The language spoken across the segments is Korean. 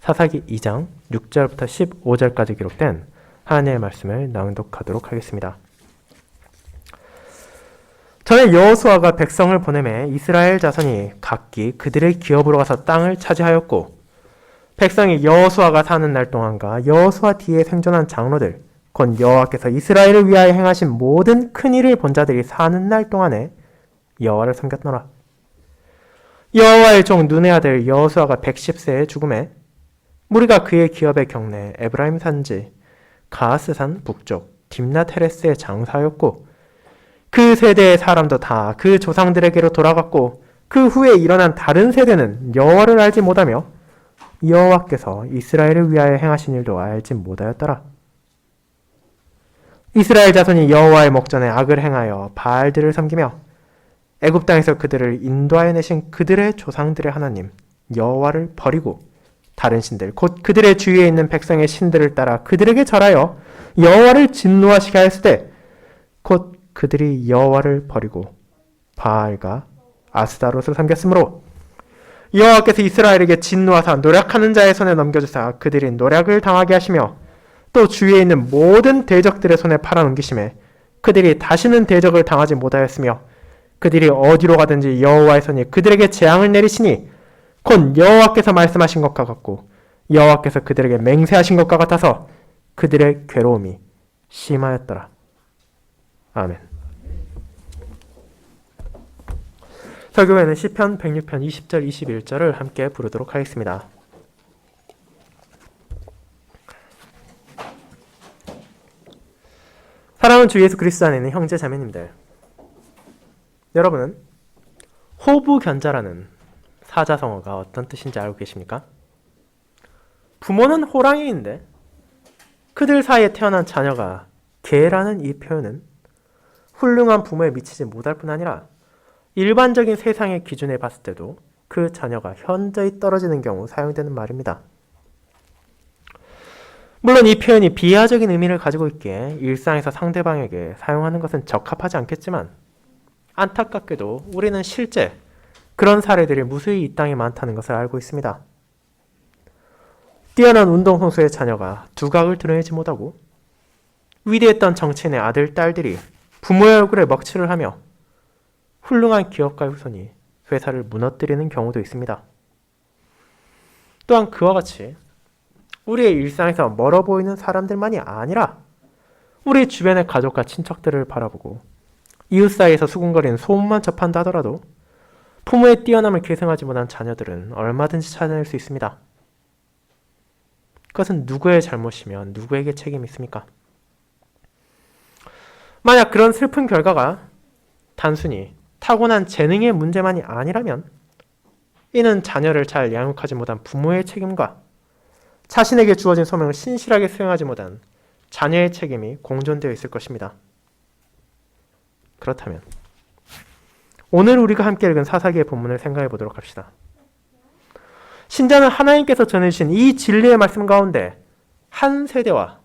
사사기 2장 6절부터 15절까지 기록된 하나님의 말씀을 낭독하도록 하겠습니다. 전에 여호수아가 백성을 보내매 이스라엘 자손이 각기 그들의 기업으로 가서 땅을 차지하였고, 백성이 여호수아가 사는 날 동안과 여호수아 뒤에 생존한 장로들 곧 여호와께서 이스라엘을 위하여 행하신 모든 큰 일을 본 자들이 사는 날 동안에 여호와를 섬겼노라. 여호와의 종 눈의 아들 여호수아가 110세에 죽음에 무리가 그의 기업의 경내 에브라임 산지 가하스산 북쪽 딥낫 헤레스의 장사였고, 그 세대의 사람도 다 그 조상들에게로 돌아갔고, 그 후에 일어난 다른 세대는 여호와를 알지 못하며 여호와께서 이스라엘을 위하여 행하신 일도 알지 못하였더라. 이스라엘 자손이 여호와의 목전에 악을 행하여 바알들을 섬기며 애굽 땅에서 그들을 인도하여 내신 그들의 조상들의 하나님 여호와를 버리고 다른 신들 곧 그들의 주위에 있는 백성의 신들을 따라 그들에게 절하여 여호와를 진노하시게 하였으되, 곧 그들이 여호와를 버리고 바알과 아스다롯을 섬겼으므로 여호와께서 이스라엘에게 진노하사 노략하는 자의 손에 넘겨주사 그들이 노략을 당하게 하시며, 또 주위에 있는 모든 대적들의 손에 팔아넘기심에 그들이 다시는 대적을 당하지 못하였으며, 그들이 어디로 가든지 여호와의 손이 그들에게 재앙을 내리시니 곧 여호와께서 말씀하신 것과 같고 여호와께서 그들에게 맹세하신 것과 같아서 그들의 괴로움이 심하였더라. 아멘. 설교회는 시편 106편 20절 21절을 함께 부르도록 하겠습니다. 사랑하는 주 예수 그리스도 안에 있는 형제 자매님들, 여러분은 호부견자라는 사자성어가 어떤 뜻인지 알고 계십니까? 부모는 호랑이인데 그들 사이에 태어난 자녀가 개라는 이 표현은 훌륭한 부모에 미치지 못할 뿐 아니라 일반적인 세상의 기준에 봤을 때도 그 자녀가 현저히 떨어지는 경우 사용되는 말입니다. 물론 이 표현이 비하적인 의미를 가지고 있기에 일상에서 상대방에게 사용하는 것은 적합하지 않겠지만, 안타깝게도 우리는 실제 그런 사례들이 무수히 이 땅에 많다는 것을 알고 있습니다. 뛰어난 운동선수의 자녀가 두각을 드러내지 못하고 위대했던 정치인의 아들, 딸들이 부모의 얼굴에 먹칠을 하며 훌륭한 기업가의 후손이 회사를 무너뜨리는 경우도 있습니다. 또한 그와 같이 우리의 일상에서 멀어 보이는 사람들만이 아니라 우리 주변의 가족과 친척들을 바라보고 이웃 사이에서 수군거리는 소문만 접한다 하더라도 부모의 뛰어남을 계승하지 못한 자녀들은 얼마든지 찾아낼 수 있습니다. 그것은 누구의 잘못이면 누구에게 책임이 있습니까? 만약 그런 슬픈 결과가 단순히 타고난 재능의 문제만이 아니라면 이는 자녀를 잘 양육하지 못한 부모의 책임과 자신에게 주어진 소명을 신실하게 수행하지 못한 자녀의 책임이 공존되어 있을 것입니다. 그렇다면 오늘 우리가 함께 읽은 사사기의 본문을 생각해 보도록 합시다. 신자는 하나님께서 전해주신 이 진리의 말씀 가운데 한 세대와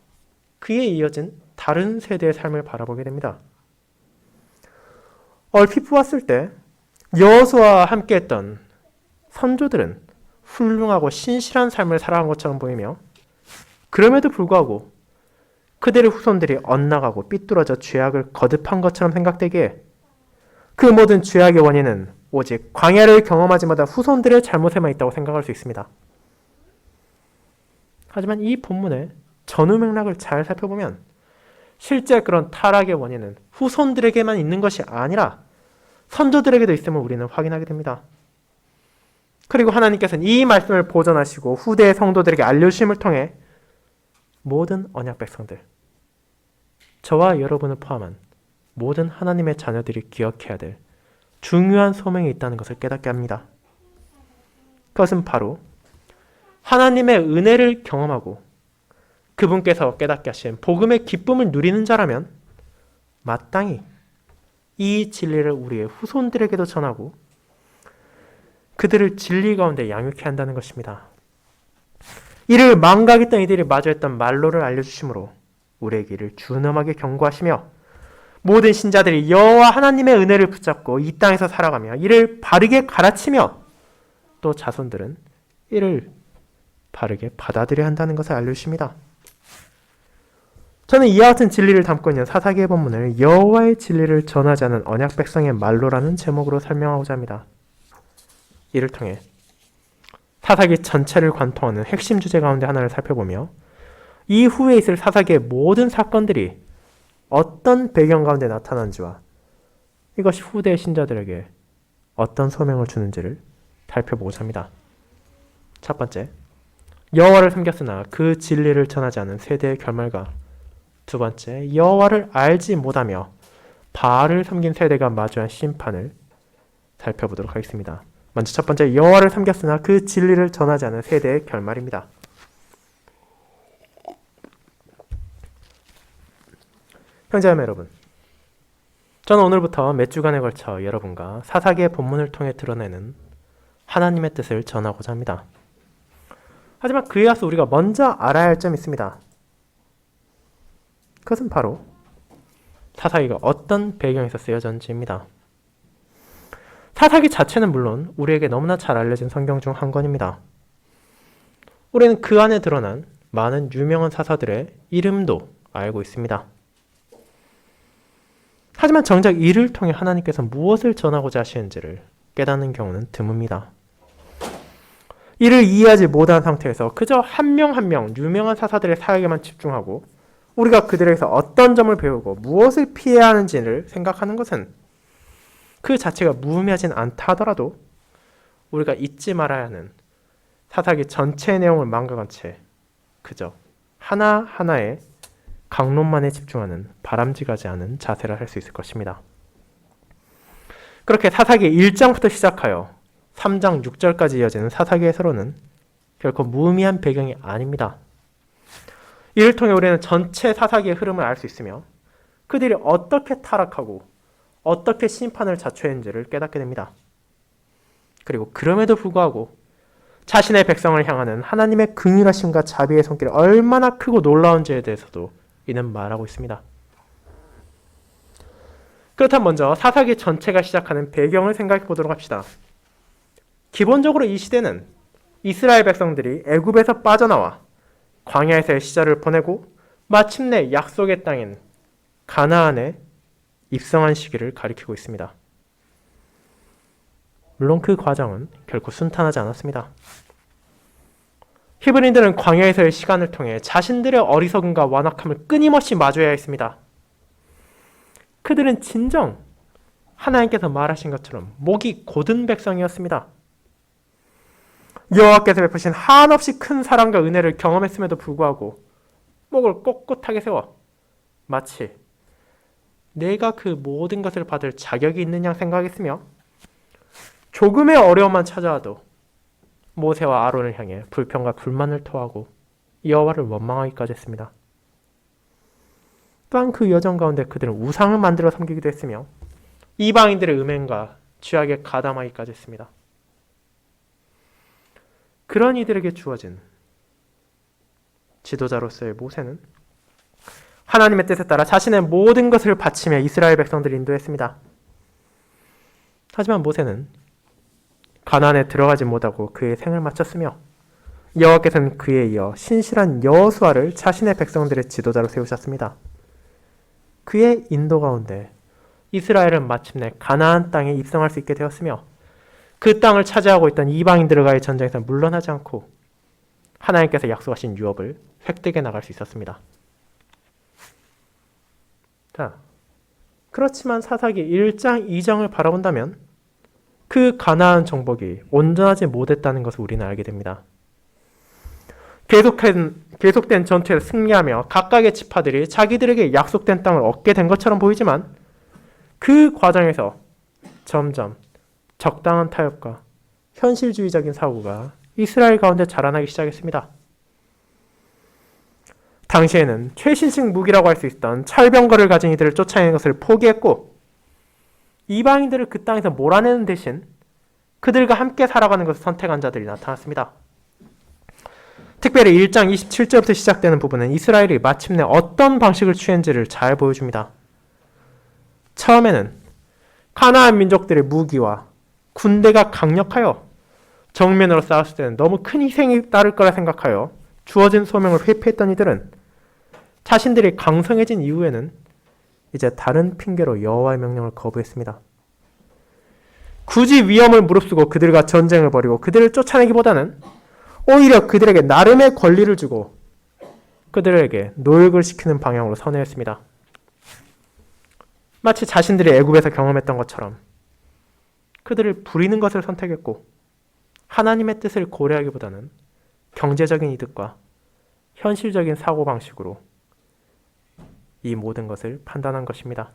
그에 이어진 다른 세대의 삶을 바라보게 됩니다. 얼핏 보았을 때 여호수아와 함께했던 선조들은 훌륭하고 신실한 삶을 살아간 것처럼 보이며, 그럼에도 불구하고 그들의 후손들이 엇나가고 삐뚤어져 죄악을 거듭한 것처럼 생각되기에 그 모든 죄악의 원인은 오직 광야를 경험하지 못한 후손들의 잘못에만 있다고 생각할 수 있습니다. 하지만 이 본문의 전후 맥락을 잘 살펴보면 실제 그런 타락의 원인은 후손들에게만 있는 것이 아니라 선조들에게도 있음을 우리는 확인하게 됩니다. 그리고 하나님께서는 이 말씀을 보존하시고 후대의 성도들에게 알려주심을 통해 모든 언약 백성들, 저와 여러분을 포함한 모든 하나님의 자녀들이 기억해야 될 중요한 소명이 있다는 것을 깨닫게 합니다. 그것은 바로 하나님의 은혜를 경험하고 그분께서 깨닫게 하신 복음의 기쁨을 누리는 자라면 마땅히 이 진리를 우리의 후손들에게도 전하고 그들을 진리 가운데 양육해야 한다는 것입니다. 이를 망각했던 이들이 마주했던 말로를 알려주심으로 우리에게 이를 준엄하게 경고하시며, 모든 신자들이 여호와 하나님의 은혜를 붙잡고 이 땅에서 살아가며 이를 바르게 가르치며, 또 자손들은 이를 바르게 받아들여야 한다는 것을 알려주십니다. 저는 이와 같은 진리를 담고 있는 사사기의 본문을 여호와의 진리를 전하지 않은 언약 백성의 말로라는 제목으로 설명하고자 합니다. 이를 통해 사사기 전체를 관통하는 핵심 주제 가운데 하나를 살펴보며 이후에 있을 사사기의 모든 사건들이 어떤 배경 가운데 나타난지와 이것이 후대 신자들에게 어떤 소명을 주는지를 살펴보고자 합니다. 첫 번째, 여호와를 섬겼으나 그 진리를 전하지 않은 세대의 결말과 두 번째, 여호와를 알지 못하며 바알을 섬긴 세대가 마주한 심판을 살펴보도록 하겠습니다. 먼저 첫 번째, 여호와를 섬겼으나 그 진리를 전하지 않은 세대의 결말입니다. 형제자매 여러분, 저는 오늘부터 몇 주간에 걸쳐 여러분과 사사기의 본문을 통해 드러내는 하나님의 뜻을 전하고자 합니다. 하지만 그에 앞서 우리가 먼저 알아야 할 점이 있습니다. 그것은 바로 사사기가 어떤 배경에서 쓰여졌는지입니다. 사사기 자체는 물론 우리에게 너무나 잘 알려진 성경 중 한 권입니다. 우리는 그 안에 드러난 많은 유명한 사사들의 이름도 알고 있습니다. 하지만 정작 이를 통해 하나님께서 무엇을 전하고자 하시는지를 깨닫는 경우는 드뭅니다. 이를 이해하지 못한 상태에서 그저 한 명 한 명 유명한 사사들의 사역에만 집중하고 우리가 그들에게서 어떤 점을 배우고 무엇을 피해야 하는지를 생각하는 것은 그 자체가 무의미하진 않다 하더라도 우리가 잊지 말아야 하는 사사기 전체의 내용을 망각한 채 그저 하나하나의 강론만에 집중하는 바람직하지 않은 자세를 할 수 있을 것입니다. 그렇게 사사기 1장부터 시작하여 3장 6절까지 이어지는 사사기의 서론은 결코 무의미한 배경이 아닙니다. 이를 통해 우리는 전체 사사기의 흐름을 알 수 있으며 그들이 어떻게 타락하고 어떻게 심판을 자초했는지를 깨닫게 됩니다. 그리고 그럼에도 불구하고 자신의 백성을 향하는 하나님의 긍휼하심과 자비의 손길이 얼마나 크고 놀라운지에 대해서도 이는 말하고 있습니다. 그렇다면 먼저 사사기 전체가 시작하는 배경을 생각해 보도록 합시다. 기본적으로 이 시대는 이스라엘 백성들이 애굽에서 빠져나와 광야에서의 시절을 보내고 마침내 약속의 땅인 가나안에 입성한 시기를 가리키고 있습니다. 물론 그 과정은 결코 순탄하지 않았습니다. 히브리인들은 광야에서의 시간을 통해 자신들의 어리석음과 완악함을 끊임없이 마주해야 했습니다. 그들은 진정 하나님께서 말하신 것처럼 목이 곧은 백성이었습니다. 여호와께서 베푸신 한없이 큰 사랑과 은혜를 경험했음에도 불구하고 목을 꼿꼿하게 세워 마치 내가 그 모든 것을 받을 자격이 있는 양 생각했으며 조금의 어려움만 찾아와도 모세와 아론을 향해 불평과 불만을 토하고 여호와를 원망하기까지 했습니다. 또한 그 여정 가운데 그들은 우상을 만들어 섬기기도 했으며 이방인들의 음행과 죄악에 가담하기까지 했습니다. 그런 이들에게 주어진 지도자로서의 모세는 하나님의 뜻에 따라 자신의 모든 것을 바치며 이스라엘 백성들을 인도했습니다. 하지만 모세는 가나안에 들어가지 못하고 그의 생을 마쳤으며 여호와께서는 그에 이어 신실한 여호수아를 자신의 백성들의 지도자로 세우셨습니다. 그의 인도 가운데 이스라엘은 마침내 가나안 땅에 입성할 수 있게 되었으며 그 땅을 차지하고 있던 이방인들과의 전쟁에서 물러나지 않고 하나님께서 약속하신 유업을 획득해 나갈 수 있었습니다. 자, 그렇지만 사사기 1장, 2장을 바라본다면 그 가나안 정복이 온전하지 못했다는 것을 우리는 알게 됩니다. 계속된 전투에서 승리하며 각각의 지파들이 자기들에게 약속된 땅을 얻게 된 것처럼 보이지만 그 과정에서 점점 적당한 타협과 현실주의적인 사고가 이스라엘 가운데 자라나기 시작했습니다. 당시에는 최신식 무기라고 할 수 있던 철병거를 가진 이들을 쫓아내는 것을 포기했고 이방인들을 그 땅에서 몰아내는 대신 그들과 함께 살아가는 것을 선택한 자들이 나타났습니다. 특별히 1장 27절부터 시작되는 부분은 이스라엘이 마침내 어떤 방식을 취했는지를 잘 보여줍니다. 처음에는 가나안 민족들의 무기와 군대가 강력하여 정면으로 싸웠을 때는 너무 큰 희생이 따를 거라 생각하여 주어진 소명을 회피했던 이들은 자신들이 강성해진 이후에는 이제 다른 핑계로 여호와의 명령을 거부했습니다. 굳이 위험을 무릅쓰고 그들과 전쟁을 벌이고 그들을 쫓아내기보다는 오히려 그들에게 나름의 권리를 주고 그들에게 노역을 시키는 방향으로 선회했습니다. 마치 자신들이 애굽에서 경험했던 것처럼 그들을 부리는 것을 선택했고 하나님의 뜻을 고려하기보다는 경제적인 이득과 현실적인 사고방식으로 이 모든 것을 판단한 것입니다.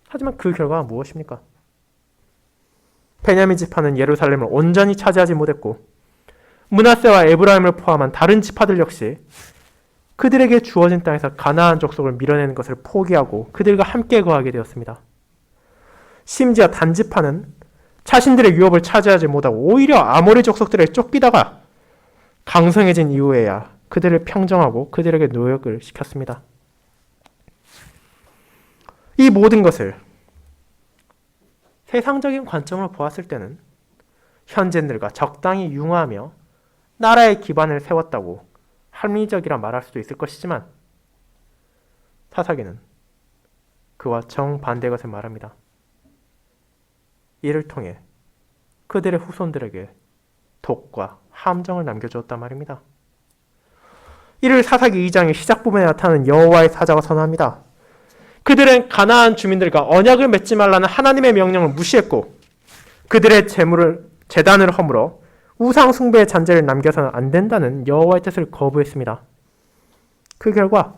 하지만 그 결과가 무엇입니까? 베냐민 지파는 예루살렘을 온전히 차지하지 못했고 므낫세와 에브라임을 포함한 다른 지파들 역시 그들에게 주어진 땅에서 가나안 족속을 밀어내는 것을 포기하고 그들과 함께 거하게 되었습니다. 심지어 단지파는 자신들의 유업을 차지하지 못하고 오히려 아모리 족속들에 쫓기다가 강성해진 이후에야 그들을 평정하고 그들에게 노역을 시켰습니다. 이 모든 것을 세상적인 관점으로 보았을 때는 현재들과 적당히 융화하며 나라의 기반을 세웠다고 합리적이라 말할 수도 있을 것이지만 사사기는 그와 정반대의 것을 말합니다. 이를 통해 그들의 후손들에게 독과 함정을 남겨주었단 말입니다. 이를 사사기 2장의 시작 부분에 나타나는 여호와의 사자가 선언합니다. 그들은 가나안 주민들과 언약을 맺지 말라는 하나님의 명령을 무시했고 그들의 제단을 허물어 우상 숭배의 잔재를 남겨서는 안 된다는 여호와의 뜻을 거부했습니다. 그 결과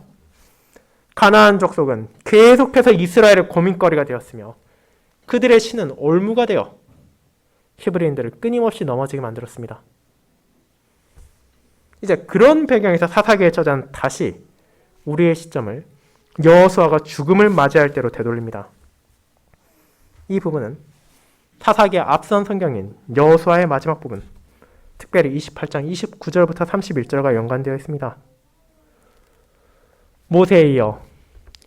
가나안 족속은 계속해서 이스라엘의 고민거리가 되었으며 그들의 신은 올무가 되어 히브리인들을 끊임없이 넘어지게 만들었습니다. 이제 그런 배경에서 사사기의 저자는 다시 우리의 시점을 여호수아가 죽음을 맞이할 때로 되돌립니다. 이 부분은 사사기의 앞선 성경인 여호수아의 마지막 부분, 특별히 28장 29절부터 31절과 연관되어 있습니다. 모세에 이어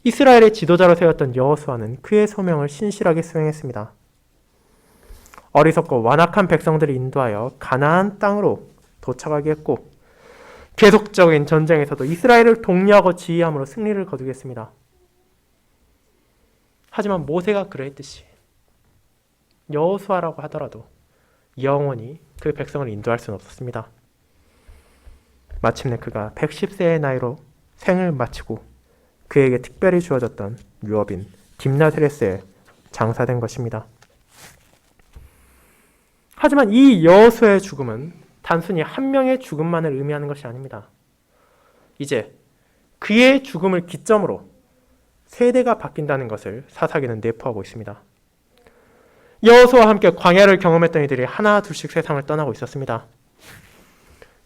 이스라엘의 지도자로 세웠던 여호수아는 그의 소명을 신실하게 수행했습니다. 어리석고 완악한 백성들을 인도하여 가나안 땅으로 도착하게 했고 계속적인 전쟁에서도 이스라엘을 독려하고 지휘함으로 승리를 거두게 했습니다. 하지만 모세가 그러했듯이 여호수아라고 하더라도 영원히 그 백성을 인도할 수는 없었습니다. 마침내 그가 110세의 나이로 생을 마치고 그에게 특별히 주어졌던 유업인 딥나세레스에 장사된 것입니다. 하지만 이 여호수아의 죽음은 단순히 한 명의 죽음만을 의미하는 것이 아닙니다. 이제 그의 죽음을 기점으로 세대가 바뀐다는 것을 사사기는 내포하고 있습니다. 여호수아와 함께 광야를 경험했던 이들이 하나 둘씩 세상을 떠나고 있었습니다.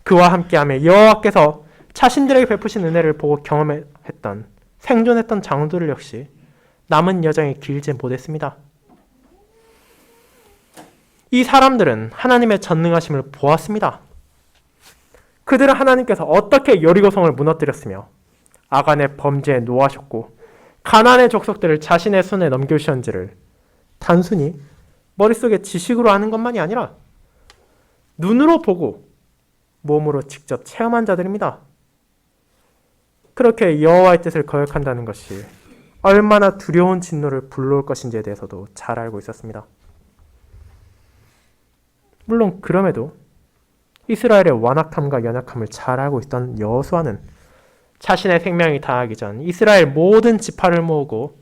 그와 함께하며 여호와께서 자신들에게 베푸신 은혜를 보고 경험했던 생존했던 장로들 역시 남은 여정이 길지 못했습니다. 이 사람들은 하나님의 전능하심을 보았습니다. 그들은 하나님께서 어떻게 여리고성을 무너뜨렸으며 아간의 범죄에 노하셨고 가나안의 족속들을 자신의 손에 넘겨주셨는지를 단순히 머릿속에 지식으로 아는 것만이 아니라 눈으로 보고 몸으로 직접 체험한 자들입니다. 그렇게 여호와의 뜻을 거역한다는 것이 얼마나 두려운 진노를 불러올 것인지에 대해서도 잘 알고 있었습니다. 물론 그럼에도 이스라엘의 완악함과 연약함을 잘 알고 있던 여호수아는 자신의 생명이 다하기 전 이스라엘 모든 지파를 모으고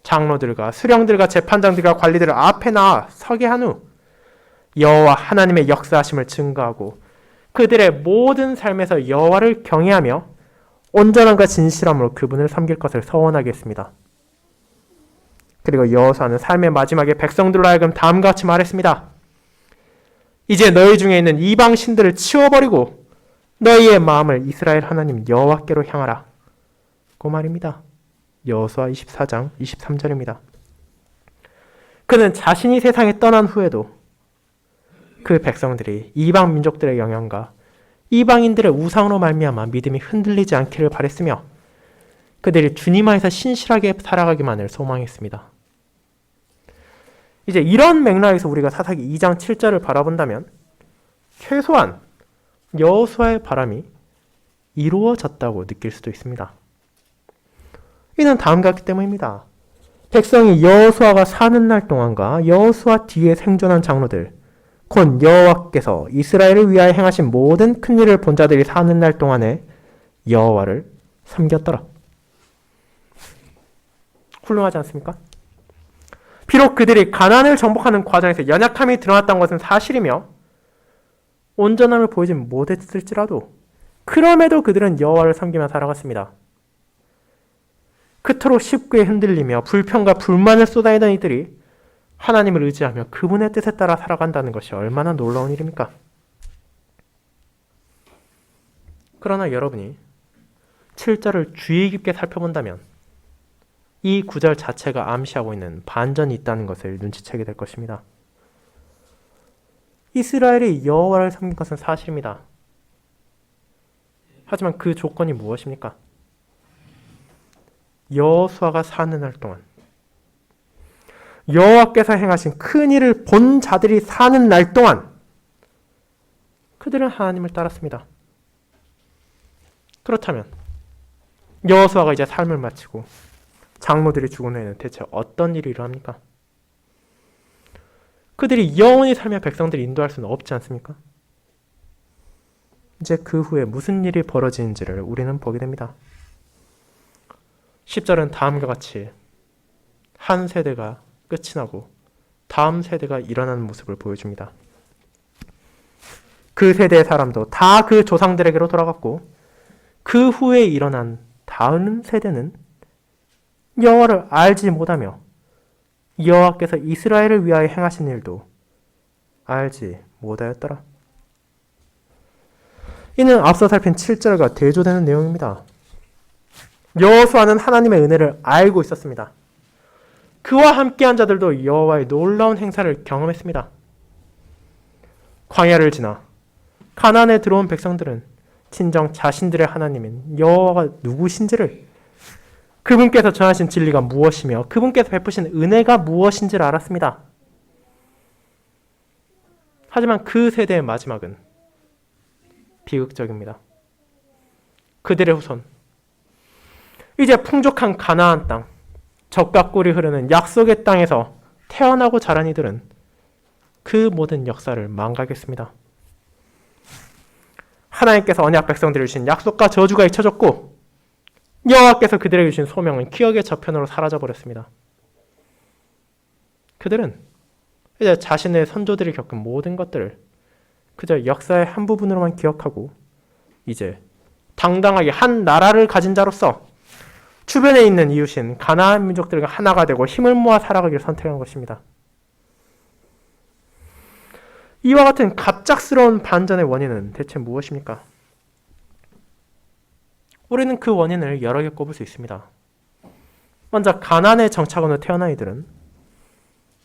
장로들과 수령들과 재판장들과 관리들을 앞에 나와 서게 한 후 여호와 하나님의 역사하심을 증거하고 그들의 모든 삶에서 여호와를 경외하며 온전함과 진실함으로 그분을 섬길 것을 서원하게 했습니다. 그리고 여호수아는 삶의 마지막에 백성들로 하여금 다음과 같이 말했습니다. 이제 너희 중에 있는 이방 신들을 치워버리고 너희의 마음을 이스라엘 하나님 여호와께로 향하라. 그 말입니다. 여호수아 24장 23절입니다. 그는 자신이 세상에 떠난 후에도 그 백성들이 이방 민족들의 영향과 이방인들의 우상으로 말미암아 믿음이 흔들리지 않기를 바랬으며 그들이 주님 안에서 신실하게 살아가기만을 소망했습니다. 이제 이런 맥락에서 우리가 사사기 2장 7절을 바라본다면 최소한 여호수아의 바람이 이루어졌다고 느낄 수도 있습니다. 이는 다음과 같기 때문입니다. 백성이 여호수아가 사는 날 동안과 여호수아 뒤에 생존한 장로들, 곧 여호와께서 이스라엘을 위하여 행하신 모든 큰 일을 본 자들이 사는 날 동안에 여호와를 섬겼더라. 훌륭하지 않습니까? 비록 그들이 가나안을 정복하는 과정에서 연약함이 드러났던 것은 사실이며 온전함을 보이지 못했을지라도 그럼에도 그들은 여호와를 섬기며 살아갔습니다. 그토록 쉽게 흔들리며 불평과 불만을 쏟아내던 이들이 하나님을 의지하며 그분의 뜻에 따라 살아간다는 것이 얼마나 놀라운 일입니까? 그러나 여러분이 7절을 주의 깊게 살펴본다면 이 구절 자체가 암시하고 있는 반전이 있다는 것을 눈치채게 될 것입니다. 이스라엘이 여호와를 섬긴 것은 사실입니다. 하지만 그 조건이 무엇입니까? 여호수아가 사는 날 동안 여호와께서 행하신 큰 일을 본 자들이 사는 날 동안 그들은 하나님을 따랐습니다. 그렇다면 여호수아가 이제 삶을 마치고 장로들이 죽은 후에는 대체 어떤 일이 일어납니까? 그들이 영원히 살며 백성들을 인도할 수는 없지 않습니까? 이제 그 후에 무슨 일이 벌어지는지를 우리는 보게 됩니다. 10절은 다음과 같이 한 세대가 끝이 나고 다음 세대가 일어나는 모습을 보여줍니다. 그 세대의 사람도 다 그 조상들에게로 돌아갔고 그 후에 일어난 다음 세대는 여호와를 알지 못하며 여호와께서 이스라엘을 위하여 행하신 일도 알지 못하였더라. 이는 앞서 살핀 7절과 대조되는 내용입니다. 여호수아는 하나님의 은혜를 알고 있었습니다. 그와 함께한 자들도 여호와의 놀라운 행사를 경험했습니다. 광야를 지나 가나안에 들어온 백성들은 진정 자신들의 하나님인 여호와가 누구신지를, 그분께서 전하신 진리가 무엇이며 그분께서 베푸신 은혜가 무엇인지를 알았습니다. 하지만 그 세대의 마지막은 비극적입니다. 그들의 후손, 이제 풍족한 가나안 땅, 젖과 꿀이 흐르는 약속의 땅에서 태어나고 자란 이들은 그 모든 역사를 망각했습니다. 하나님께서 언약 백성들을 주신 약속과 저주가 잊혀졌고 여호와께서 그들에게 주신 소명은 기억의 저편으로 사라져버렸습니다. 그들은 이제 자신의 선조들이 겪은 모든 것들을 그저 역사의 한 부분으로만 기억하고 이제 당당하게 한 나라를 가진 자로서 주변에 있는 이웃인 가나안 민족들과 하나가 되고 힘을 모아 살아가기를 선택한 것입니다. 이와 같은 갑작스러운 반전의 원인은 대체 무엇입니까? 우리는 그 원인을 여러 개 꼽을 수 있습니다. 먼저 가나안의 정착원으로 태어난 이들은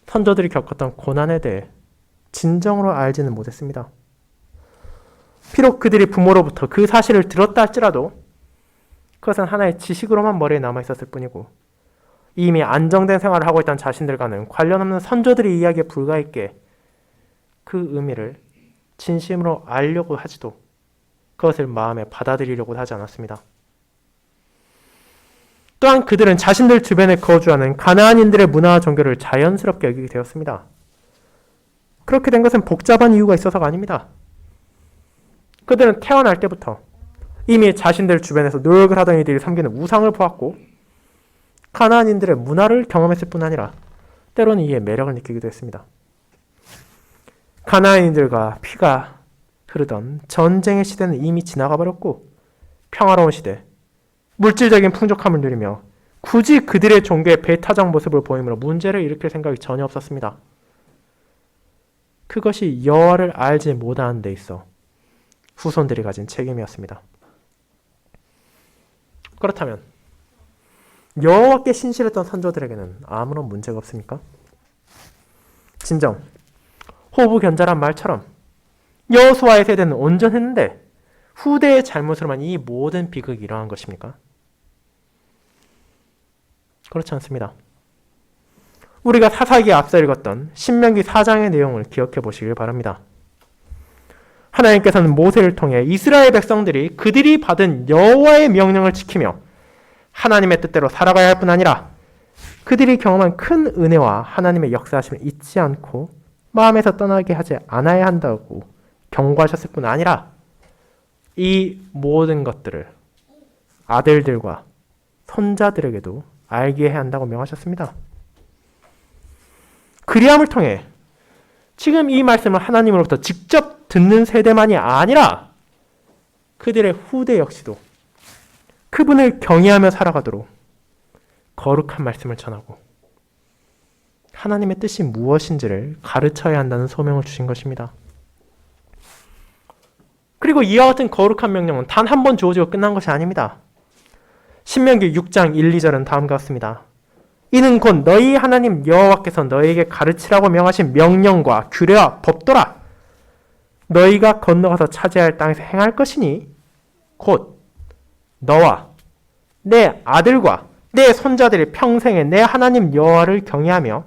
선조들이 겪었던 고난에 대해 진정으로 알지는 못했습니다. 비록 그들이 부모로부터 그 사실을 들었다 할지라도 그것은 하나의 지식으로만 머리에 남아있었을 뿐이고 이미 안정된 생활을 하고 있던 자신들과는 관련 없는 선조들의 이야기에 불과했기에 그 의미를 진심으로 알려고 하지도 그것을 마음에 받아들이려고 하지 않았습니다. 또한 그들은 자신들 주변에 거주하는 가나안인들의 문화와 종교를 자연스럽게 여기게 되었습니다. 그렇게 된 것은 복잡한 이유가 있어서가 아닙니다. 그들은 태어날 때부터 이미 자신들 주변에서 노역을 하던 이들이 섬기는 우상을 보았고 가나안인들의 문화를 경험했을 뿐 아니라 때로는 이에 매력을 느끼기도 했습니다. 가나안인들과 피가 흐르던 전쟁의 시대는 이미 지나가 버렸고 평화로운 시대, 물질적인 풍족함을 누리며 굳이 그들의 종교의 배타적 모습을 보이므로 문제를 일으킬 생각이 전혀 없었습니다. 그것이 여호와를 알지 못하는 데 있어 후손들이 가진 책임이었습니다. 그렇다면 여호와께 신실했던 선조들에게는 아무런 문제가 없습니까? 진정 호부견자란 말처럼 여호수아의 세대는 온전했는데 후대의 잘못으로만 이 모든 비극이 일어난 것입니까? 그렇지 않습니다. 우리가 사사기에 앞서 읽었던 신명기 4장의 내용을 기억해 보시길 바랍니다. 하나님께서는 모세를 통해 이스라엘 백성들이 그들이 받은 여호와의 명령을 지키며 하나님의 뜻대로 살아가야 할 뿐 아니라 그들이 경험한 큰 은혜와 하나님의 역사하심을 잊지 않고 마음에서 떠나게 하지 않아야 한다고 경고하셨을 뿐 아니라 이 모든 것들을 아들들과 손자들에게도 알게 해야 한다고 명하셨습니다. 그리함을 통해 지금 이 말씀을 하나님으로부터 직접 듣는 세대만이 아니라 그들의 후대 역시도 그분을 경외하며 살아가도록 거룩한 말씀을 전하고 하나님의 뜻이 무엇인지를 가르쳐야 한다는 소명을 주신 것입니다. 그리고 이와 같은 거룩한 명령은 단 한 번 주어지고 끝난 것이 아닙니다. 신명기 6장 1, 2절은 다음과 같습니다. 이는 곧 너희 하나님 여호와께서 너희에게 가르치라고 명하신 명령과 규례와 법도라. 너희가 건너가서 차지해야 할 땅에서 행할 것이니 곧 너와 내 아들과 내 손자들이 평생에 내 하나님 여호와를 경외하며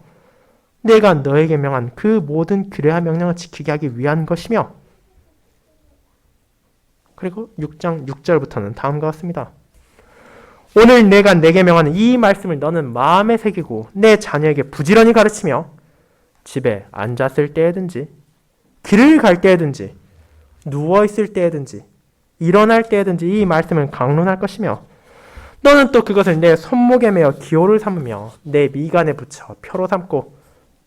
내가 너에게 명한 그 모든 규례와 명령을 지키게 하기 위한 것이며 그리고 6장 6절부터는 다음과 같습니다. 오늘 내가 내게 명하는 이 말씀을 너는 마음에 새기고 내 자녀에게 부지런히 가르치며 집에 앉았을 때에든지 길을 갈 때에든지 누워있을 때에든지 일어날 때에든지 이 말씀을 강론할 것이며 너는 또 그것을 내 손목에 매어 기호를 삼으며 내 미간에 붙여 표로 삼고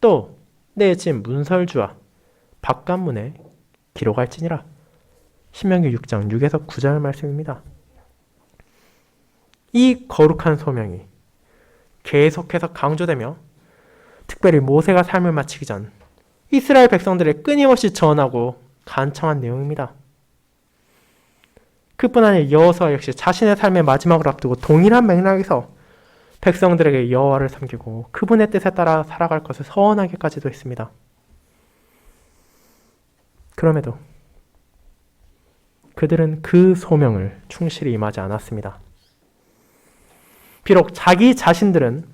또 내 집 문설주와 바깥문에 기록할지니라. 신명기 6장 6에서 9절 말씀입니다. 이 거룩한 소명이 계속해서 강조되며 특별히 모세가 삶을 마치기 전 이스라엘 백성들을 끊임없이 전하고 간청한 내용입니다. 그뿐 아니라 여호수아 역시 자신의 삶의 마지막을 앞두고 동일한 맥락에서 백성들에게 여호와를 섬기고 그분의 뜻에 따라 살아갈 것을 서원하기까지도 했습니다. 그럼에도 그들은 그 소명을 충실히 임하지 않았습니다. 비록 자기 자신들은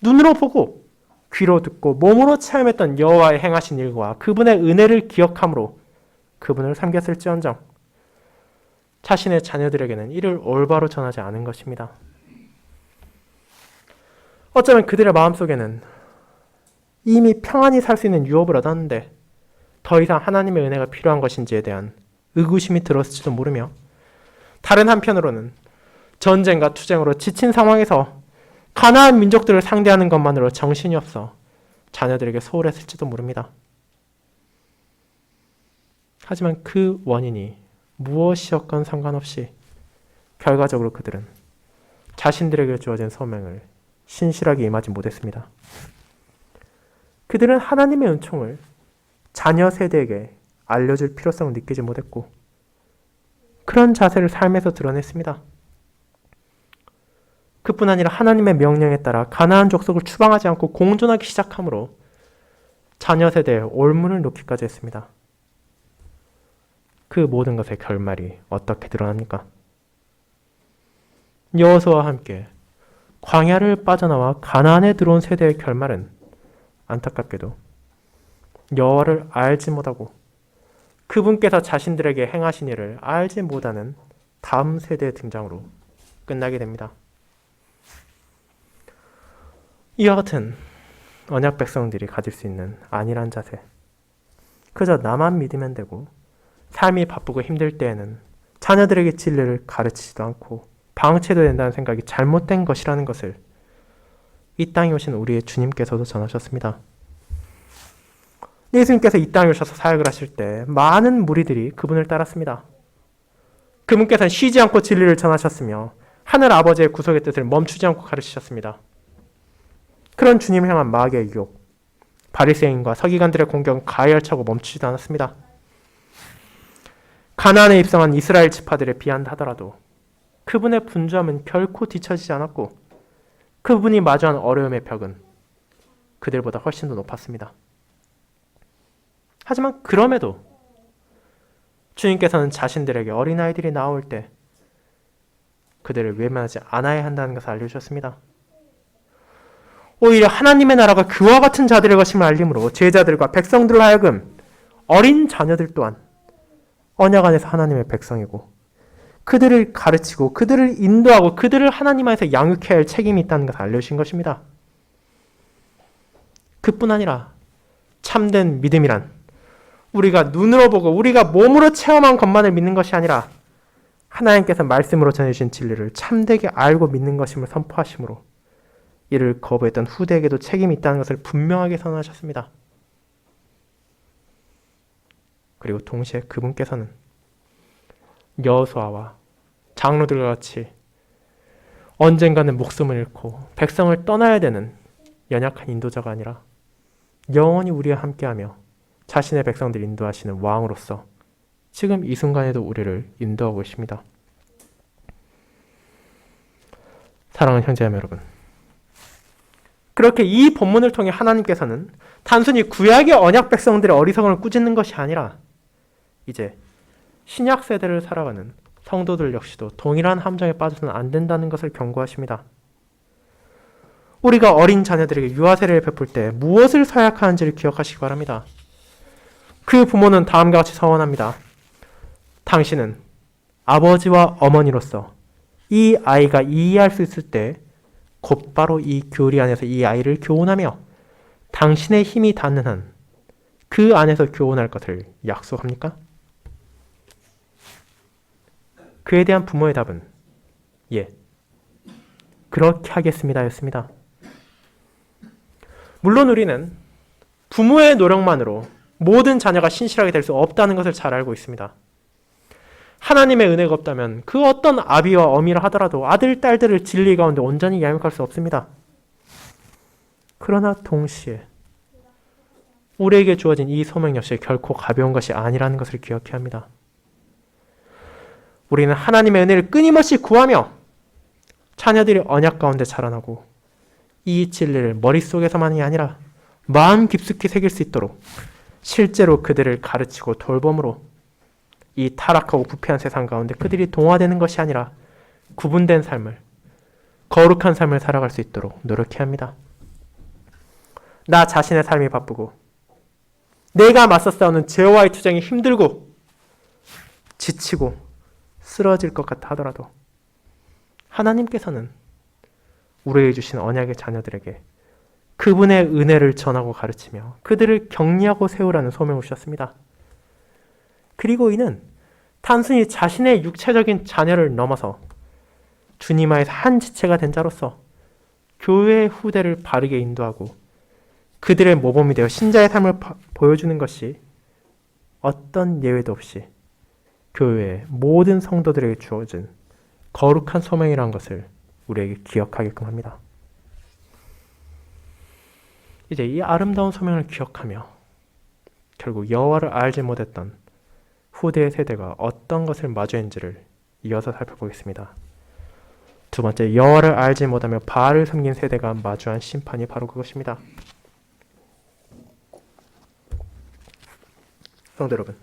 눈으로 보고 귀로 듣고 몸으로 체험했던 여호와의 행하신 일과 그분의 은혜를 기억함으로 그분을 섬겼을지언정 자신의 자녀들에게는 이를 올바로 전하지 않은 것입니다. 어쩌면 그들의 마음속에는 이미 평안히 살 수 있는 유업을 얻었는데 더 이상 하나님의 은혜가 필요한 것인지에 대한 의구심이 들었을지도 모르며 다른 한편으로는 전쟁과 투쟁으로 지친 상황에서 가나안 민족들을 상대하는 것만으로 정신이 없어 자녀들에게 소홀했을지도 모릅니다. 하지만 그 원인이 무엇이었건 상관없이 결과적으로 그들은 자신들에게 주어진 소명을 신실하게 임하지 못했습니다. 그들은 하나님의 은총을 자녀 세대에게 알려줄 필요성을 느끼지 못했고 그런 자세를 삶에서 드러냈습니다. 그뿐 아니라 하나님의 명령에 따라 가나안 족속을 추방하지 않고 공존하기 시작함으로 자녀 세대에 올문을 놓기까지 했습니다. 그 모든 것의 결말이 어떻게 드러납니까? 여호수아와 함께 광야를 빠져나와 가나안에 들어온 세대의 결말은 안타깝게도 여호와를 알지 못하고 그분께서 자신들에게 행하신 일을 알지 못하는 다음 세대의 등장으로 끝나게 됩니다. 이와 같은 언약 백성들이 가질 수 있는 안일한 자세, 그저 나만 믿으면 되고 삶이 바쁘고 힘들 때에는 자녀들에게 진리를 가르치지도 않고 방치해도 된다는 생각이 잘못된 것이라는 것을 이 땅에 오신 우리의 주님께서도 전하셨습니다. 예수님께서 이 땅에 오셔서 사역을 하실 때 많은 무리들이 그분을 따랐습니다. 그분께서는 쉬지 않고 진리를 전하셨으며 하늘 아버지의 구속의 뜻을 멈추지 않고 가르치셨습니다. 그런 주님을 향한 마귀의 유혹, 바리새인과 서기관들의 공격은 가열차고 멈추지도 않았습니다. 가나안에 입성한 이스라엘 지파들에 비한다 하더라도 그분의 분주함은 결코 뒤처지지 않았고 그분이 마주한 어려움의 벽은 그들보다 훨씬 더 높았습니다. 하지만 그럼에도 주님께서는 자신들에게 어린아이들이 나올 때 그들을 외면하지 않아야 한다는 것을 알려주셨습니다. 오히려 하나님의 나라가 그와 같은 자들의 것임을 알림으로 제자들과 백성들로 하여금 어린 자녀들 또한 언약 안에서 하나님의 백성이고 그들을 가르치고 그들을 인도하고 그들을 하나님 안에서 양육해야 할 책임이 있다는 것을 알려주신 것입니다. 그뿐 아니라 참된 믿음이란 우리가 눈으로 보고 우리가 몸으로 체험한 것만을 믿는 것이 아니라 하나님께서 말씀으로 전해주신 진리를 참되게 알고 믿는 것임을 선포하심으로 이를 거부했던 후대에게도 책임이 있다는 것을 분명하게 선언하셨습니다. 그리고 동시에 그분께서는 여호수아와 장로들과 같이 언젠가는 목숨을 잃고 백성을 떠나야 되는 연약한 인도자가 아니라 영원히 우리와 함께하며 자신의 백성들을 인도하시는 왕으로서 지금 이 순간에도 우리를 인도하고 계십니다. 사랑하는 형제자매 여러분, 그렇게 이 본문을 통해 하나님께서는 단순히 구약의 언약 백성들의 어리석음을 꾸짖는 것이 아니라 이제 신약 세대를 살아가는 성도들 역시도 동일한 함정에 빠져서는 안 된다는 것을 경고하십니다. 우리가 어린 자녀들에게 유아세례를 베풀 때 무엇을 서약하는지를 기억하시기 바랍니다. 그 부모는 다음과 같이 서원합니다. 당신은 아버지와 어머니로서 이 아이가 이해할 수 있을 때 곧바로 이 교리 안에서 이 아이를 교훈하며 당신의 힘이 닿는 한 그 안에서 교훈할 것을 약속합니까? 그에 대한 부모의 답은 예, 그렇게 하겠습니다 였습니다. 물론 우리는 부모의 노력만으로 모든 자녀가 신실하게 될 수 없다는 것을 잘 알고 있습니다. 하나님의 은혜가 없다면 그 어떤 아비와 어미라 하더라도 아들, 딸들을 진리 가운데 온전히 양육할 수 없습니다. 그러나 동시에 우리에게 주어진 이 소명 역시 결코 가벼운 것이 아니라는 것을 기억해야 합니다. 우리는 하나님의 은혜를 끊임없이 구하며 자녀들이 언약 가운데 자라나고 이 진리를 머릿속에서만이 아니라 마음 깊숙이 새길 수 있도록 실제로 그들을 가르치고 돌봄으로 이 타락하고 부패한 세상 가운데 그들이 동화되는 것이 아니라 구분된 삶을, 거룩한 삶을 살아갈 수 있도록 노력해야 합니다. 나 자신의 삶이 바쁘고 내가 맞서 싸우는 죄와의 투쟁이 힘들고 지치고 쓰러질 것 같아 하더라도 하나님께서는 우리에게 주신 언약의 자녀들에게 그분의 은혜를 전하고 가르치며 그들을 격려하고 세우라는 소명을 주셨습니다. 그리고 이는 단순히 자신의 육체적인 자녀를 넘어서 주님 안에서 한 지체가 된 자로서 교회의 후대를 바르게 인도하고 그들의 모범이 되어 신자의 삶을 보여주는 것이 어떤 예외도 없이 교회의 모든 성도들에게 주어진 거룩한 소명이라는 것을 우리에게 기억하게끔 합니다. 이제 이 아름다운 소명을 기억하며 결국 여호와를 알지 못했던 후대의 세대가 어떤 것을 마주했는지를 이어서 살펴보겠습니다. 두 번째, 여호와를 알지 못하며 바알을 섬긴 세대가 마주한 심판이 바로 그것입니다. 성도 여러분,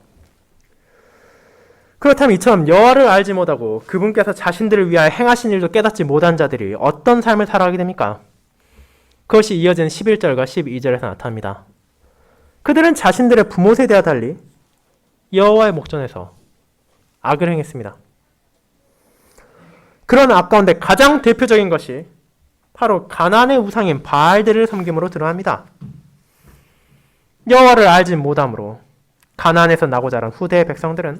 그렇다면 이처럼 여호와를 알지 못하고 그분께서 자신들을 위하여 행하신 일도 깨닫지 못한 자들이 어떤 삶을 살아가게 됩니까? 그것이 이어진 11절과 12절에서 나타납니다. 그들은 자신들의 부모 세대와 달리 여호와의 목전에서 악을 행했습니다. 그런 악 가운데 가장 대표적인 것이 바로 가나안의 우상인 바알들을 섬김으로 드러납니다. 여호와를 알지 못함으로 가나안에서 나고 자란 후대의 백성들은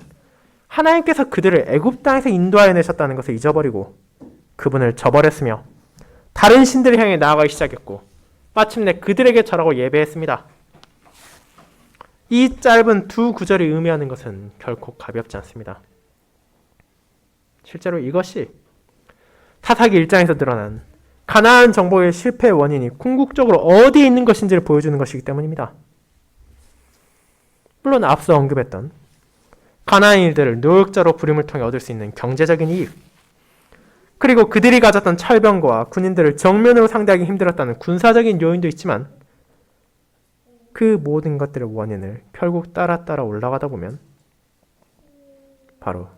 하나님께서 그들을 애굽 땅에서 인도하여 내셨다는 것을 잊어버리고 그분을 저버렸으며 다른 신들을 향해 나아가기 시작했고 마침내 그들에게 절하고 예배했습니다. 이 짧은 두 구절이 의미하는 것은 결코 가볍지 않습니다. 실제로 이것이 사사기 1장에서 드러난 가나안 정복의 실패의 원인이 궁극적으로 어디에 있는 것인지를 보여주는 것이기 때문입니다. 물론 앞서 언급했던 가나안인들을 노역자로 부림을 통해 얻을 수 있는 경제적인 이익, 그리고 그들이 가졌던 철병과 군인들을 정면으로 상대하기 힘들었다는 군사적인 요인도 있지만 그 모든 것들의 원인을 결국 따라 올라가다 보면 바로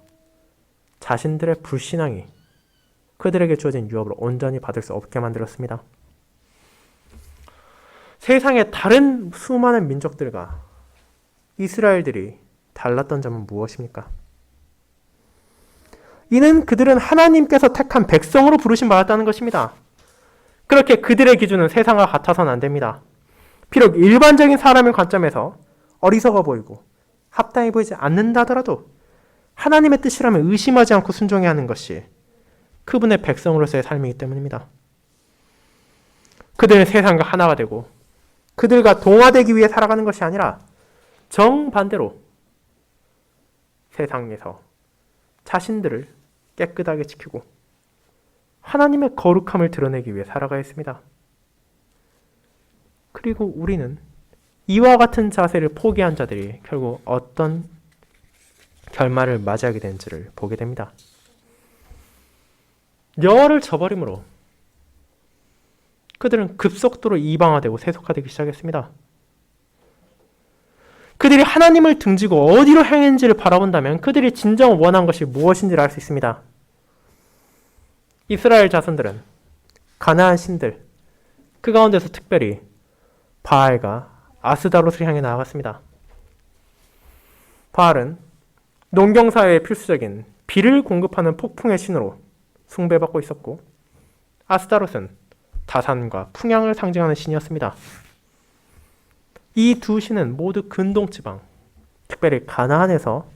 자신들의 불신앙이 그들에게 주어진 유업을 온전히 받을 수 없게 만들었습니다. 세상의 다른 수많은 민족들과 이스라엘들이 달랐던 점은 무엇입니까? 이는 그들은 하나님께서 택한 백성으로 부르심 받았다는 것입니다. 그렇게 그들의 기준은 세상과 같아서는 안 됩니다. 비록 일반적인 사람의 관점에서 어리석어 보이고 합당해 보이지 않는다 하더라도 하나님의 뜻이라면 의심하지 않고 순종해야 하는 것이 그분의 백성으로서의 삶이기 때문입니다. 그들은 세상과 하나가 되고 그들과 동화되기 위해 살아가는 것이 아니라 정반대로 세상에서 자신들을 깨끗하게 지키고 하나님의 거룩함을 드러내기 위해 살아가야 했습니다. 그리고 우리는 이와 같은 자세를 포기한 자들이 결국 어떤 결말을 맞이하게 되는지를 보게 됩니다. 여호와를 저버림으로 그들은 급속도로 이방화되고 세속화되기 시작했습니다. 그들이 하나님을 등지고 어디로 향했는지를 바라본다면 그들이 진정 원한 것이 무엇인지를 알 수 있습니다. 이스라엘 자손들은 가나안 신들, 그 가운데서 특별히 바알과 아스다롯을 향해 나아갔습니다. 바알은 농경사회의 필수적인 비를 공급하는 폭풍의 신으로 숭배받고 있었고, 아스다롯은 다산과 풍향을 상징하는 신이었습니다. 이 두 신은 모두 근동지방, 특별히 가나안에서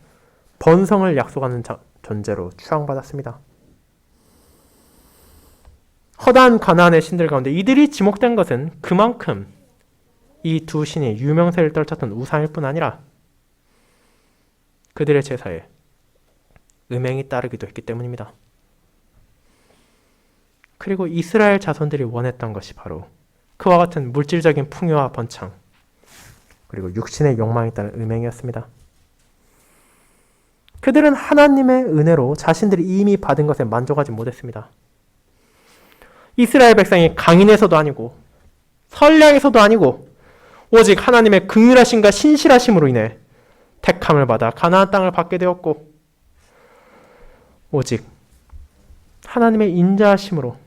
번성을 약속하는 존재로 추앙받았습니다. 허다한 가나안의 신들 가운데 이들이 지목된 것은 그만큼 이 두 신이 유명세를 떨쳤던 우상일 뿐 아니라 그들의 제사에 음행이 따르기도 했기 때문입니다. 그리고 이스라엘 자손들이 원했던 것이 바로 그와 같은 물질적인 풍요와 번창, 그리고 육신의 욕망에 따른 음행이었습니다. 그들은 하나님의 은혜로 자신들이 이미 받은 것에 만족하지 못했습니다. 이스라엘 백성이 강인해서도 아니고 선량해서도 아니고 오직 하나님의 긍휼하심과 신실하심으로 인해 택함을 받아 가나안 땅을 받게 되었고, 오직 하나님의 인자하심으로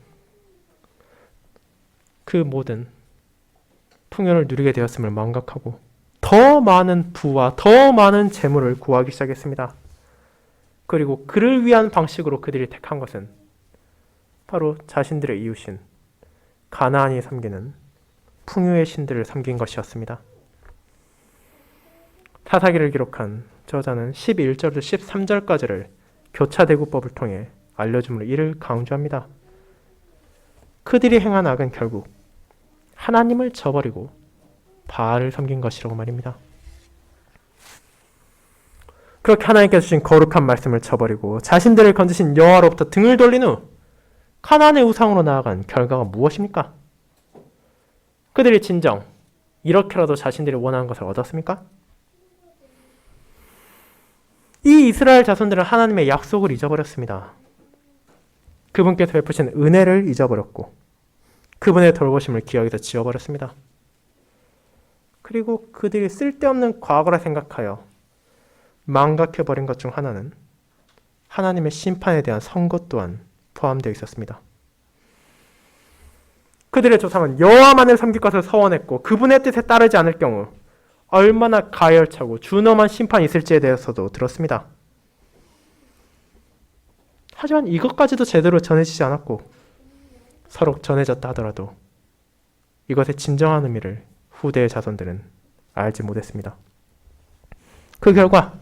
그 모든 풍요를 누리게 되었음을 망각하고 더 많은 부와 더 많은 재물을 구하기 시작했습니다. 그리고 그를 위한 방식으로 그들이 택한 것은 바로 자신들의 이웃인 가나안이 섬기는 풍요의 신들을 섬긴 것이었습니다. 사사기를 기록한 저자는 11절부터 13절까지를 교차대구법을 통해 알려줌으로 이를 강조합니다. 그들이 행한 악은 결국 하나님을 저버리고 바알을 섬긴 것이라고 말입니다. 그렇게 하나님께서 주신 거룩한 말씀을 저버리고 자신들을 건지신 여호와로부터 등을 돌린 후 가나안의 우상으로 나아간 결과가 무엇입니까? 그들이 진정 이렇게라도 자신들이 원하는 것을 얻었습니까? 이 이스라엘 자손들은 하나님의 약속을 잊어버렸습니다. 그분께서 베푸신 은혜를 잊어버렸고 그분의 돌보심을 기억에서 지워버렸습니다. 그리고 그들이 쓸데없는 과거라 생각하여 망각해버린 것 중 하나는 하나님의 심판에 대한 선고 또한 포함되어 있었습니다. 그들의 조상은 여호와만을 섬길 것을 서원했고 그분의 뜻에 따르지 않을 경우 얼마나 가열차고 준엄한 심판이 있을지에 대해서도 들었습니다. 하지만 이것까지도 제대로 전해지지 않았고 서로 전해졌다 하더라도 이것의 진정한 의미를 후대의 자손들은 알지 못했습니다. 그 결과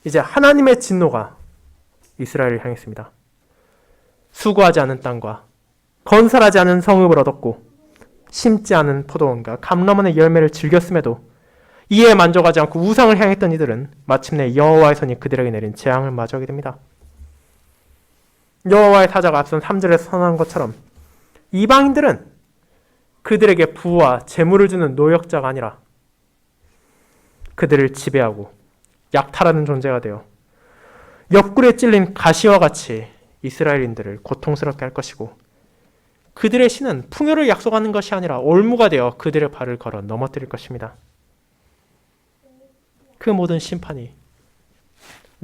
이제 하나님의 진노가 이스라엘을 향했습니다. 수고하지 않은 땅과 건설하지 않은 성읍을 얻었고 심지 않은 포도원과 감람원의 열매를 즐겼음에도 이에 만족하지 않고 우상을 향했던 이들은 마침내 여호와의 손이 그들에게 내린 재앙을 마주하게 됩니다. 여호와의 사자가 앞선 3절에서 선언한 것처럼 이방인들은 그들에게 부와 재물을 주는 노역자가 아니라 그들을 지배하고 약탈하는 존재가 되어 옆구리에 찔린 가시와 같이 이스라엘인들을 고통스럽게 할 것이고 그들의 신은 풍요를 약속하는 것이 아니라 올무가 되어 그들의 발을 걸어 넘어뜨릴 것입니다. 그 모든 심판이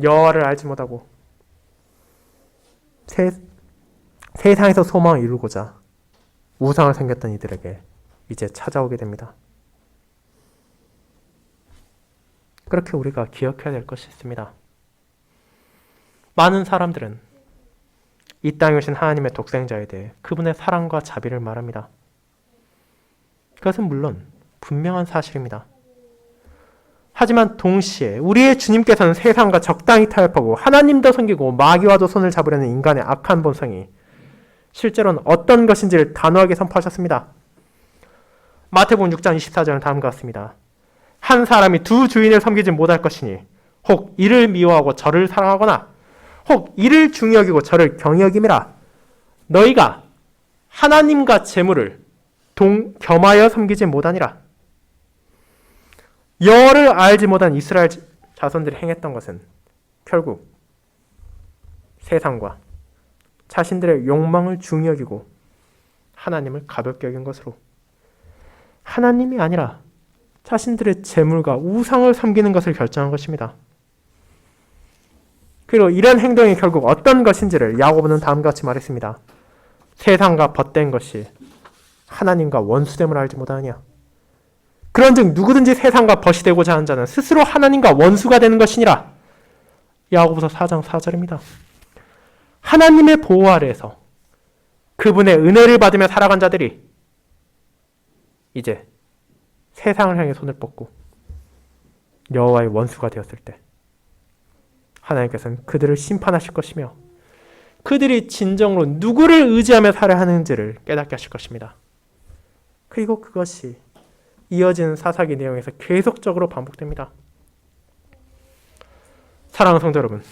여호와를 알지 못하고 세상에서 소망을 이루고자 우상을 섬겼던 이들에게 이제 찾아오게 됩니다. 그렇게 우리가 기억해야 될 것이 있습니다. 많은 사람들은 이 땅에 오신 하나님의 독생자에 대해 그분의 사랑과 자비를 말합니다. 그것은 물론 분명한 사실입니다. 하지만 동시에 우리의 주님께서는 세상과 적당히 타협하고 하나님도 섬기고 마귀와도 손을 잡으려는 인간의 악한 본성이 실제로는 어떤 것인지를 단호하게 선포하셨습니다. 마태복음 6장 24절은 다음과 같습니다. 한 사람이 두 주인을 섬기지 못할 것이니 혹 이를 미워하고 저를 사랑하거나 혹 이를 중히 여기고 저를 경히 여김이라. 너희가 하나님과 재물을 겸하여 섬기지 못하니라. 여호와를 알지 못한 이스라엘 자손들이 행했던 것은 결국 세상과 자신들의 욕망을 중히 여기고 하나님을 가볍게 여긴 것으로 하나님이 아니라 자신들의 재물과 우상을 섬기는 것을 결정한 것입니다. 그리고 이런 행동이 결국 어떤 것인지를 야고보는 다음과 같이 말했습니다. 세상과 벗된 것이 하나님과 원수됨을 알지 못하느냐. 그런즉 누구든지 세상과 벗이 되고자 하는 자는 스스로 하나님과 원수가 되는 것이니라. 야고보서 4장 4절입니다. 하나님의 보호 아래에서 그분의 은혜를 받으며 살아간 자들이 이제 세상을 향해 손을 뻗고 여호와의 원수가 되었을 때 하나님께서는 그들을 심판하실 것이며 그들이 진정으로 누구를 의지하며 살아야 하는지를 깨닫게 하실 것입니다. 그리고 그것이 이어지는 사사기 내용에서 계속적으로 반복됩니다. 사랑하는 성도 여러분,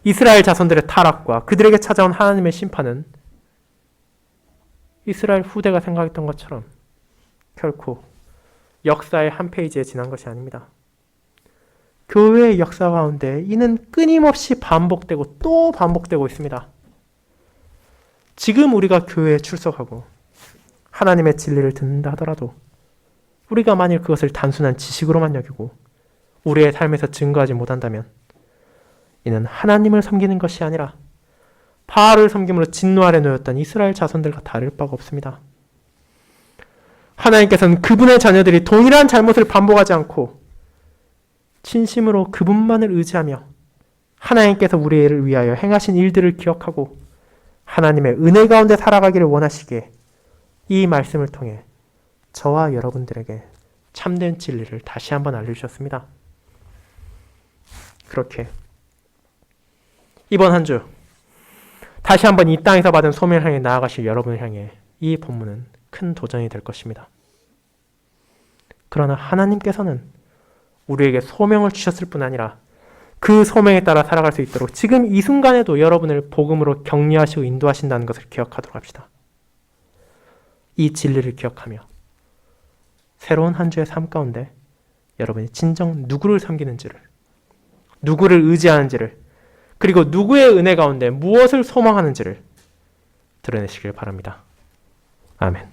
이스라엘 자손들의 타락과 그들에게 찾아온 하나님의 심판은 이스라엘 후대가 생각했던 것처럼 결코 역사의 한 페이지에 지난 것이 아닙니다. 교회의 역사 가운데 이는 끊임없이 반복되고 또 반복되고 있습니다. 지금 우리가 교회에 출석하고 하나님의 진리를 듣는다 하더라도 우리가 만일 그것을 단순한 지식으로만 여기고 우리의 삶에서 증거하지 못한다면 이는 하나님을 섬기는 것이 아니라 바알을 섬김으로 진노 아래 놓였던 이스라엘 자손들과 다를 바가 없습니다. 하나님께서는 그분의 자녀들이 동일한 잘못을 반복하지 않고 진심으로 그분만을 의지하며 하나님께서 우리를 위하여 행하신 일들을 기억하고 하나님의 은혜 가운데 살아가기를 원하시기에 이 말씀을 통해 저와 여러분들에게 참된 진리를 다시 한번 알려주셨습니다. 그렇게 이번 한 주 다시 한번 이 땅에서 받은 소명을 향해 나아가실 여러분을 향해 이 본문은 큰 도전이 될 것입니다. 그러나 하나님께서는 우리에게 소명을 주셨을 뿐 아니라 그 소명에 따라 살아갈 수 있도록 지금 이 순간에도 여러분을 복음으로 격려하시고 인도하신다는 것을 기억하도록 합시다. 이 진리를 기억하며 새로운 한 주의 삶 가운데 여러분이 진정 누구를 섬기는지를, 누구를 의지하는지를, 그리고 누구의 은혜 가운데 무엇을 소망하는지를 드러내시길 바랍니다. 아멘.